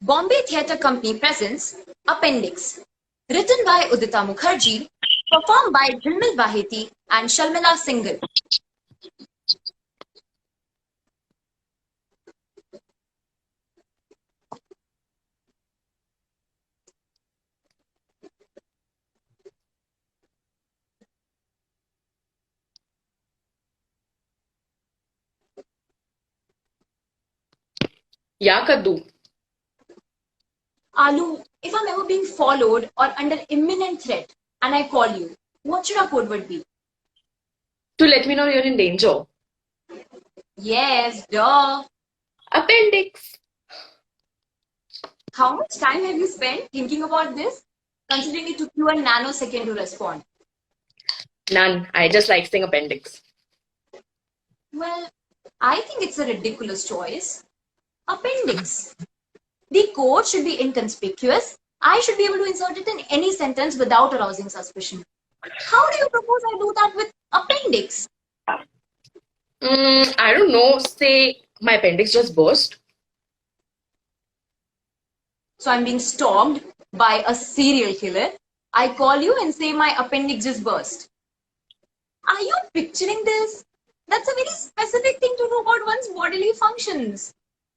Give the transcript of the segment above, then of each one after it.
Bombay Theatre Company presents Appendix, written by Udita Mukherjee, performed by Jhilmil Baheti and Sharmila Singhal. Yeah, Kaddu. Alu, if I'm ever being followed or under imminent threat and I call you, what should our code word be? To let me know you're in danger. Yes, duh. Appendix. How much time have you spent thinking about this? Considering it took you a nanosecond to respond. None. I just like saying appendix. Well, I think it's a ridiculous choice. Appendix. The code should be inconspicuous. I should be able to insert it in any sentence without arousing suspicion. How do you propose I do that with appendix? I don't know. Say my appendix just burst. So I'm being stalked by a serial killer. I call you and say my appendix just burst. Are you picturing this? That's a very specific thing to know about one's bodily functions.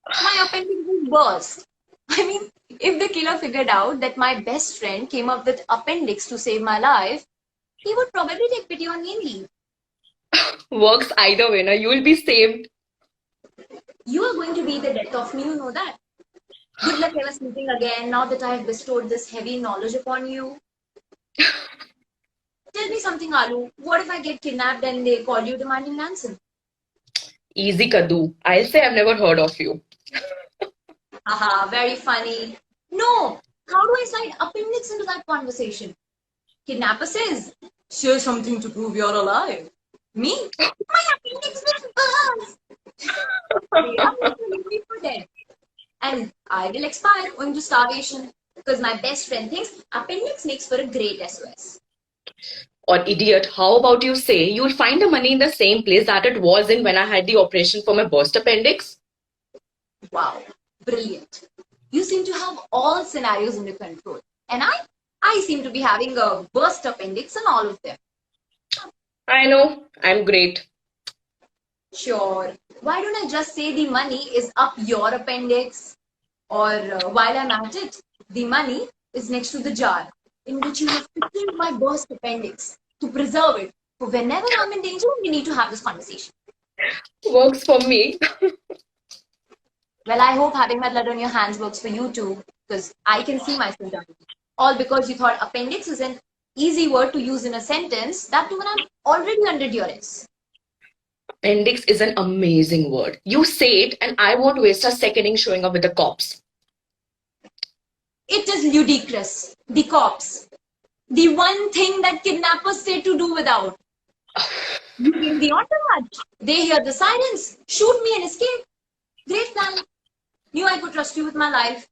My appendix just burst. I mean, if the killer figured out that my best friend came up with appendix to save my life, he would probably take pity on me and leave. Works either way. Now you'll be saved. You are going to be the death of me, you know that. Good luck ever sleeping again now that I have bestowed this heavy knowledge upon you. Tell me something, Alu. What if I get kidnapped and they call you demanding ransom? Easy, Kaddu. I'll say I've never heard of you. Haha, very funny. No! How do I slide appendix into that conversation? Kidnapper says, share something to prove you're alive. Me? My appendix will burst! They are going to leave me for dead. And I will expire owing to starvation. Because my best friend thinks appendix makes for a great SOS. Or idiot, how about you say you'll find the money in the same place that it was in when I had the operation for my burst appendix? Wow, brilliant. You seem to have all scenarios under control. And I seem to be having a burst appendix in all of them. I know. I'm great. Sure. Why don't I just say the money is up your appendix? Or while I'm at it, the money is next to the jar in which you have filled my burst appendix to preserve it. For whenever I'm in danger, we need to have this conversation. Works for me. Well, I hope having my blood on your hands works for you too, because I can see myself done. All because you thought appendix is an easy word to use in a sentence, that too when I'm already under duress. Appendix is an amazing word. You say it, and I won't waste a second in showing up with the cops. It is ludicrous. The cops. The one thing that kidnappers say to do without. You bring the entourage. They hear the sirens, shoot me and escape. Great plan. Knew I could trust you with my life.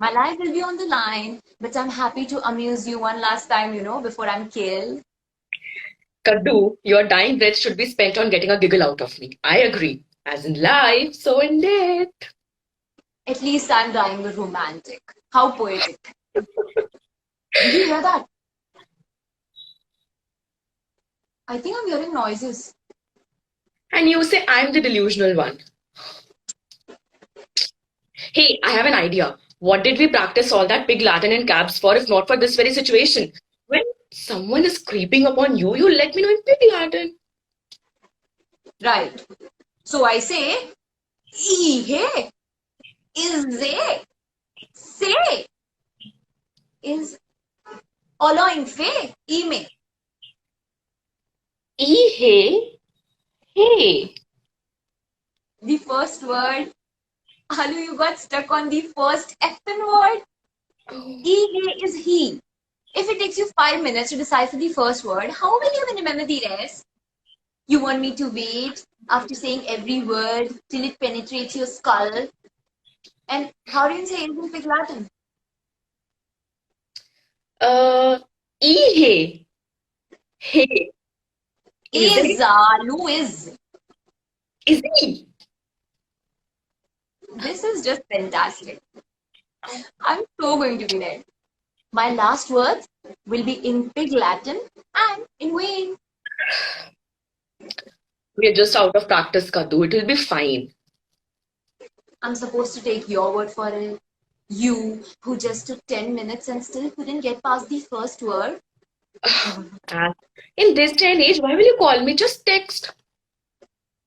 My life will be on the line, but I'm happy to amuse you one last time, before I'm killed. Kaddu, your dying breath should be spent on getting a giggle out of me. I agree. As in life, so in death. At least I'm dying romantic. How poetic. Did you hear that? I think I'm hearing noises. And you say I'm the delusional one. Hey, I have an idea. What did we practice all that pig Latin in cabs for if not for this very situation? When someone is creeping upon you, you let me know in pig Latin. Right. So I say, Ihe is they say is oloing fe ime. Hey. Hey. The first word. Alu, you got stuck on the first effing word. Ihe is he. If it takes you 5 minutes to decipher the first word, how will you remember the rest? You want me to wait after saying every word till it penetrates your skull? And how do you say it in Pig Latin? Hey. Hey. Is Is it? Alu is. Is he? This is just fantastic. I'm so going to be there. My last words will be in Pig Latin and in Wayne. We're just out of practice, Kaddu. It will be fine. I'm supposed to take your word for it. You, who just took 10 minutes and still couldn't get past the first word. And in this day and age, why will you call me? Just text.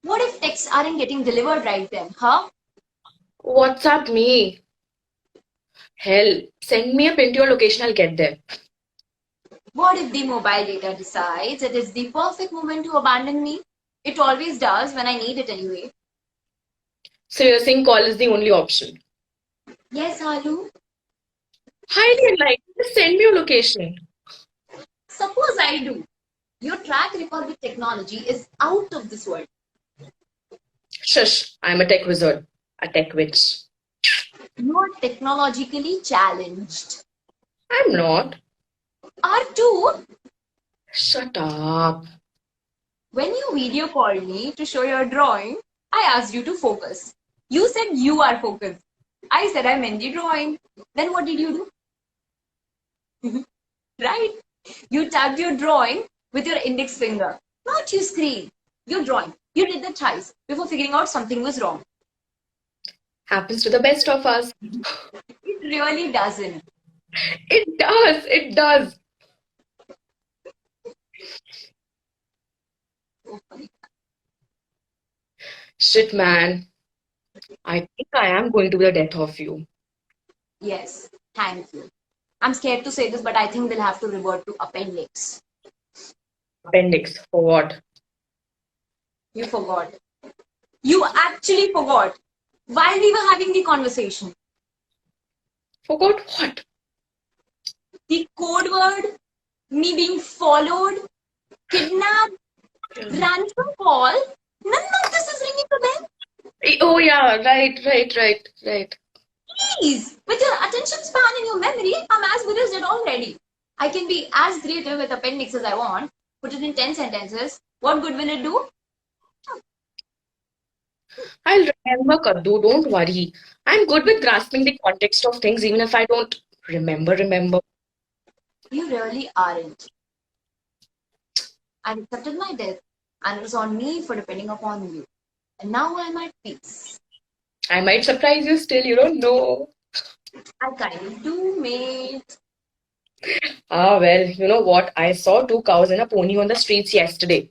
What if texts aren't getting delivered right then, huh? WhatsApp me. Hell, send me a pin to your location, I'll get there. What if the mobile data decides it is the perfect moment to abandon me? It always does when I need it anyway. So you're saying call is the only option? Yes, Halu. Highly unlikely. Just send me your location. Suppose I do. Your track record with technology is out of this world. Shush, I'm a tech wizard. A tech witch. You are technologically challenged. I'm not. Are too. Shut up. When you video called me to show your drawing, I asked you to focus. You said you are focused. I said I meant the drawing. Then what did you do? Right? You tapped your drawing with your index finger. Not your screen. Your drawing. You did that twice before figuring out something was wrong. Happens to the best of us. It really doesn't. It does. It does. So funny. Shit, man. I think I am going to be the death of you. Yes, thank you. I'm scared to say this, but I think we'll have to revert to appendix. Appendix. For what? You forgot. You actually forgot while we were having the conversation. Forgot what? The code word, me being followed, kidnapped, ransom call. None of this is ringing a bell. Oh, yeah. Right. Please, with your attention span and your memory, I'm as good as dead already. I can be as creative with appendix as I want. Put it in 10 sentences. What good will it do? I'll remember, Kaddu. Don't worry. I'm good with grasping the context of things, even if I don't remember. You really aren't. I accepted my death, and it was on me for depending upon you. And now I'm at peace. I might surprise you still, you don't know. I kind of do, mate. Ah, well, you know what? I saw two cows and a pony on the streets yesterday.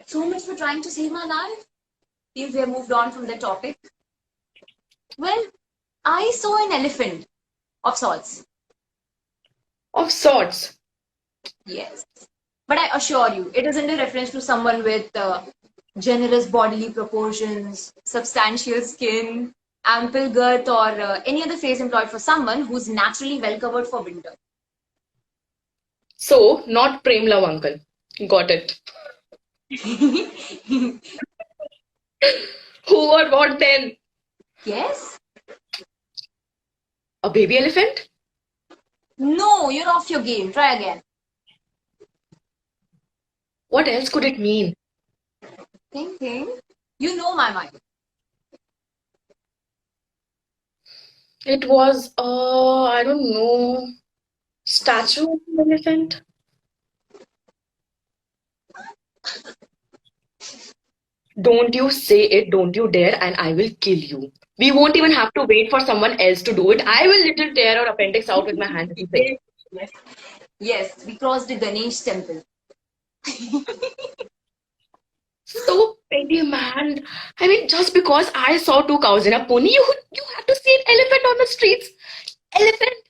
So much for trying to save my life. Seems we have moved on from the topic. Well, I saw an elephant of sorts. Of sorts. Yes. But I assure you, it isn't a reference to someone with generous bodily proportions, substantial skin, ample girth, or any other phrase employed for someone who's naturally well covered for winter. So, not Prem Love Uncle. Got it. Who or what then? Yes? A baby elephant? No, you're off your game. Try again. What else could it mean? Think. You know my mind. It was, I don't know, statue of an elephant? Don't you say it, don't you dare, and I will kill you. We won't even have to wait for someone else to do it. I will little tear your appendix out with my hand if you say. Yes. Yes, we crossed the Ganesh temple. So petty, man. I mean, just because I saw two cows and a pony, you have to see an elephant on the streets. Elephant.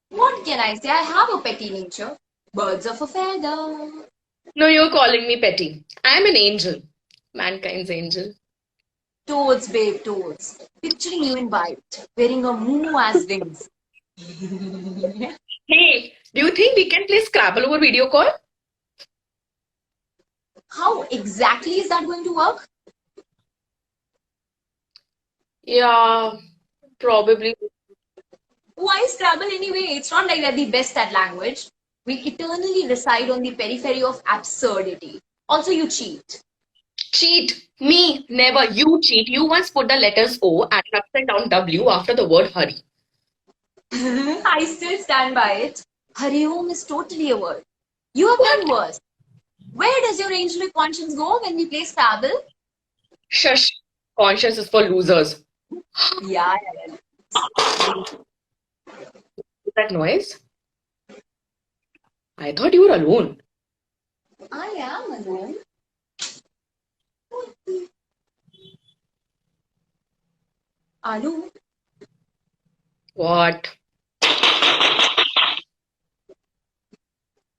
What can I say? I have a petty nature. Birds of a feather. No, you're calling me petty. I'm an angel. Mankind's angel. Toads, babe, toads. Picturing you in white, wearing a moo as wings. Hey, do you think we can play Scrabble over video call? How exactly is that going to work? Yeah, probably. Why Scrabble anyway? It's not like we're the best at language. We eternally reside on the periphery of absurdity. Also, you cheat. Cheat. Me. Never. You cheat. You once put the letters O and an upside down W after the word hurry. I still stand by it. Hari Om is totally a word. You have What? done worse. Where does your angelic conscience go when we play Scrabble? Shush. Conscience is for losers. Yeah, yeah, yeah. Is that noise? I thought you were alone. I am alone. Alu, What?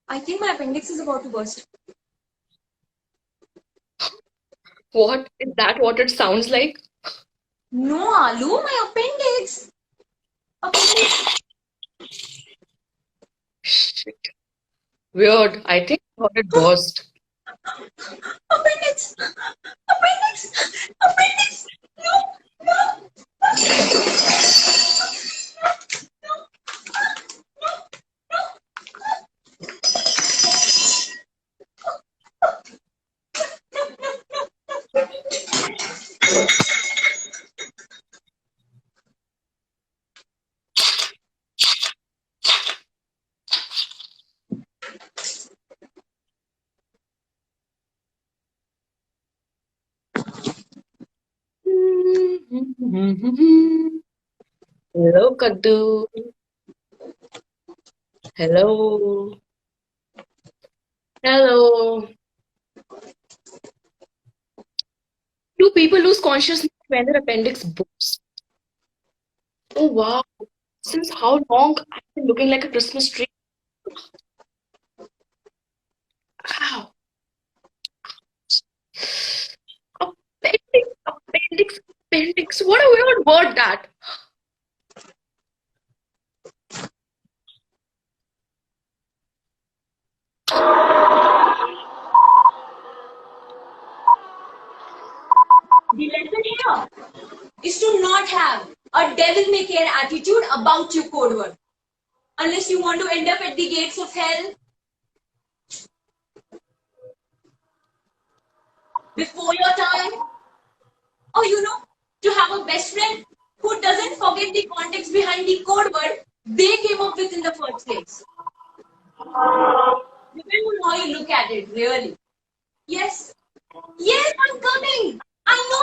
I think my appendix is about to burst. What? Is that what it sounds like? No, Alu, my appendix. Appendix. Shit. Weird. I think I heard it burst. Appendix. Appendix. Appendix. No, no. Hello, Kaddu. Hello. Hello. Do people lose consciousness when their appendix bursts? Oh wow. Since how long I've been looking like a Christmas tree? Ow. Appendix, appendix, appendix. What a weird word that. The lesson here is to not have a devil may care attitude about your code word. Unless you want to end up at the gates of hell before your time. Or to have a best friend who doesn't forget the context behind the code word they came up with in the first place. Depends on how you look at it, really. Yes. Yes, I'm coming. I know